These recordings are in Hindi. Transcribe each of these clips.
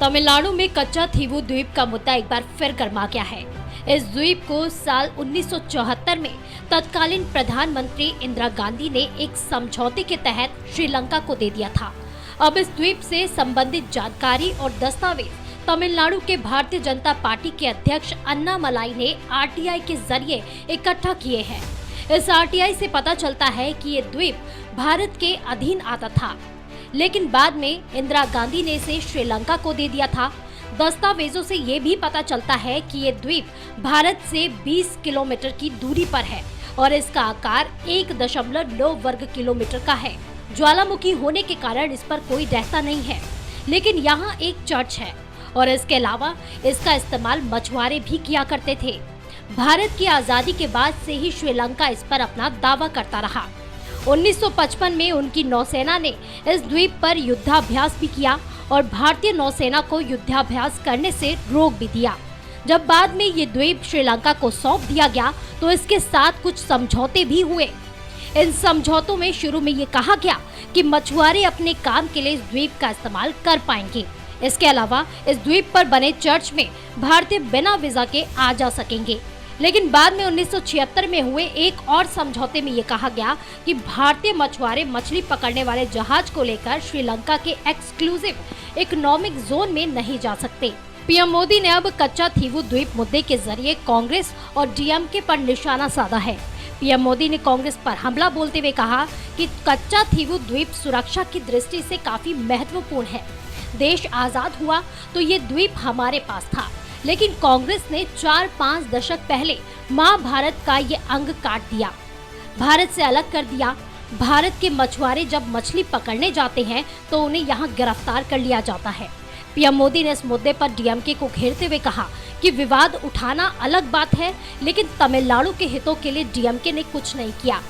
तमिलनाडु में कच्चा थीवु द्वीप का मुद्दा एक बार फिर गर्मा गया है। इस द्वीप को साल 1974 में तत्कालीन प्रधानमंत्री इंदिरा गांधी ने एक समझौते के तहत श्रीलंका को दे दिया था। अब इस द्वीप से संबंधित जानकारी और दस्तावेज तमिलनाडु के भारतीय जनता पार्टी के अध्यक्ष अन्नामलाई ने आरटीआई के जरिए इकट्ठा किए हैं। इस आरटीआई से पता चलता है कि ये द्वीप भारत के अधीन आता था, लेकिन बाद में इंदिरा गांधी ने इसे श्रीलंका को दे दिया था। दस्तावेजों से ये भी पता चलता है कि ये द्वीप भारत से 20 किलोमीटर की दूरी पर है और इसका आकार 1.9 वर्ग किलोमीटर का है। ज्वालामुखी होने के कारण इस पर कोई रहता नहीं है, लेकिन यहाँ एक चर्च है और इसके अलावा इसका इस्तेमाल मछुआरे भी किया करते थे। भारत की आजादी के बाद से ही श्रीलंका इस पर अपना दावा करता रहा। 1955 में उनकी नौसेना ने इस द्वीप पर युद्धाभ्यास भी किया और भारतीय नौसेना को युद्धाभ्यास करने से रोक भी दिया। जब बाद में ये द्वीप श्रीलंका को सौंप दिया गया तो इसके साथ कुछ समझौते भी हुए। इन समझौतों में शुरू में ये कहा गया कि मछुआरे अपने काम के लिए इस द्वीप का इस्तेमाल कर पाएंगे। इसके अलावा इस द्वीप पर बने चर्च में भारतीय बिना वीजा के आ जा सकेंगे। लेकिन बाद में 1976 में हुए एक और समझौते में ये कहा गया कि भारतीय मछुआरे मछली पकड़ने वाले जहाज को लेकर श्रीलंका के एक्सक्लूसिव इकोनॉमिक जोन में नहीं जा सकते। पीएम मोदी ने अब कच्चा थीवु द्वीप मुद्दे के जरिए कांग्रेस और डीएमके पर निशाना साधा है। पीएम मोदी ने कांग्रेस पर हमला बोलते हुए कहा कि कच्चा थीवु द्वीप सुरक्षा की दृष्टि से काफी महत्वपूर्ण है। देश आजाद हुआ तो ये द्वीप हमारे पास था, लेकिन कांग्रेस ने 4-5 दशक पहले महाभारत का ये अंग काट दिया, भारत से अलग कर दिया। भारत के मछुआरे जब मछली पकड़ने जाते हैं तो उन्हें यहाँ गिरफ्तार कर लिया जाता है। पीएम मोदी ने इस मुद्दे पर डीएमके को घेरते हुए कहा कि विवाद उठाना अलग बात है, लेकिन तमिलनाडु के हितों के लिए डीएमके ने कुछ नहीं किया।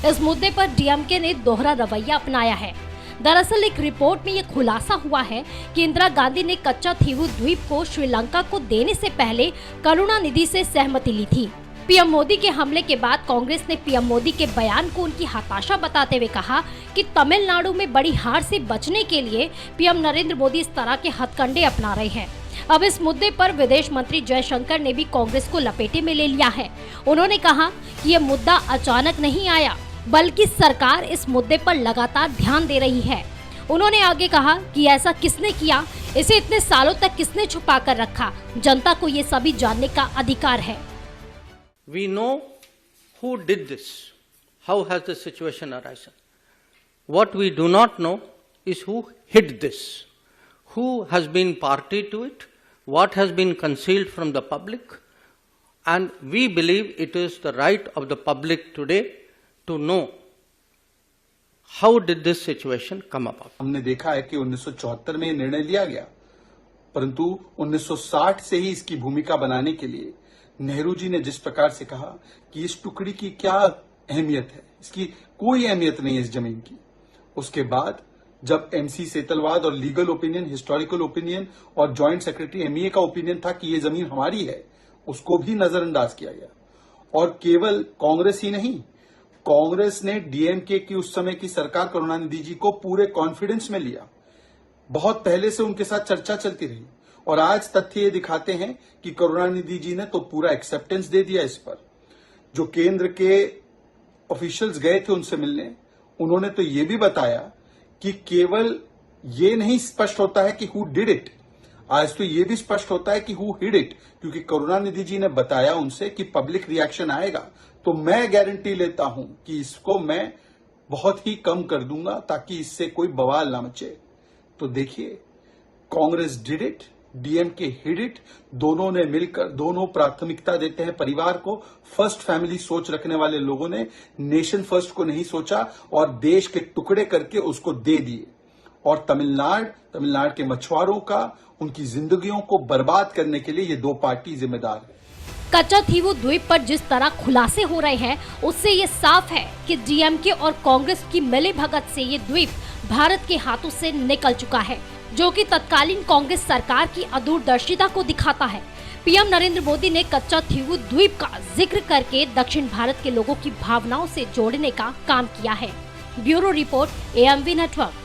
इस मुद्दे पर डीएमके ने दोहरा रवैया अपनाया है। दरअसल एक रिपोर्ट में ये खुलासा हुआ है कि इंदिरा गांधी ने कच्चा थीवु द्वीप को श्रीलंका को देने से पहले करुणानिधि से सहमति ली थी। पीएम मोदी के हमले के बाद कांग्रेस ने पीएम मोदी के बयान को उनकी हताशा बताते हुए कहा कि तमिलनाडु में बड़ी हार से बचने के लिए पीएम नरेंद्र मोदी इस तरह के हथकंडे अपना रहे हैं। अब इस मुद्दे पर विदेश मंत्री जयशंकर ने भी कांग्रेस को लपेटे में ले लिया है। उन्होंने कहा कि ये मुद्दा अचानक नहीं आया, बल्कि सरकार इस मुद्दे पर लगातार ध्यान दे रही है। उन्होंने आगे कहा कि ऐसा किसने किया, इसे इतने सालों तक किसने छुपा कर रखा, जनता को ये सभी जानने का अधिकार है। We know who did this. How has the situation arisen? What we do not know is who hid this, who has been party to it, what has been concealed from the public, and we believe it is the right of the public today to know how did this situation come about. हमने देखा है कि 1974 में निर्णय लिया गया, परंतु 1960 से ही इसकी भूमिका बनाने के लिए नेहरू जी ने जिस प्रकार से कहा कि इस टुकड़ी की क्या अहमियत है, इसकी कोई अहमियत नहीं है इस जमीन की। उसके बाद जब एमसी सेतलवाद और लीगल ओपिनियन, हिस्टोरिकल ओपिनियन और जॉइंट सेक्रेटरी एमईए का ओपिनियन था कि ये जमीन हमारी है, उसको भी नजरअंदाज किया गया। और केवल कांग्रेस ही नहीं, कांग्रेस ने डीएमके की उस समय की सरकार करुणानिधि जी को पूरे कॉन्फिडेंस में लिया। बहुत पहले से उनके साथ चर्चा चलती रही और आज तथ्य ये दिखाते हैं कि करुणानिधि जी ने तो पूरा एक्सेप्टेंस दे दिया इस पर। जो केंद्र के ऑफिशियल्स गए थे उनसे मिलने, उन्होंने तो ये भी बताया कि केवल ये नहीं स्पष्ट होता है कि हु डिड इट, आज तो ये भी स्पष्ट होता है कि हु हिड इट, क्योंकि करुणानिधि जी ने बताया उनसे कि पब्लिक रिएक्शन आएगा तो मैं गारंटी लेता हूं कि इसको मैं बहुत ही कम कर दूंगा ताकि इससे कोई बवाल ना मचे। तो देखिए, Congress did it, DMK hid it, दोनों ने मिलकर, दोनों प्राथमिकता देते हैं परिवार को। फर्स्ट फैमिली सोच रखने वाले लोगों ने नेशन फर्स्ट को नहीं सोचा और देश के टुकड़े करके उसको दे दिए। और तमिलनाडु के मछुआरों का, उनकी जिंदगियों को बर्बाद करने के लिए ये दो पार्टी जिम्मेदार है। कच्चा थीवु द्वीप पर जिस तरह खुलासे हो रहे हैं, उससे ये साफ है कि डीएमके और कांग्रेस की मिलीभगत से ये द्वीप भारत के हाथों से निकल चुका है, जो कि तत्कालीन कांग्रेस सरकार की अदूरदर्शिता को दिखाता है। पीएम नरेंद्र मोदी ने कच्चा थीवु द्वीप का जिक्र करके दक्षिण भारत के लोगों की भावनाओं से जोड़ने का काम किया है। Bureau report, AMV network.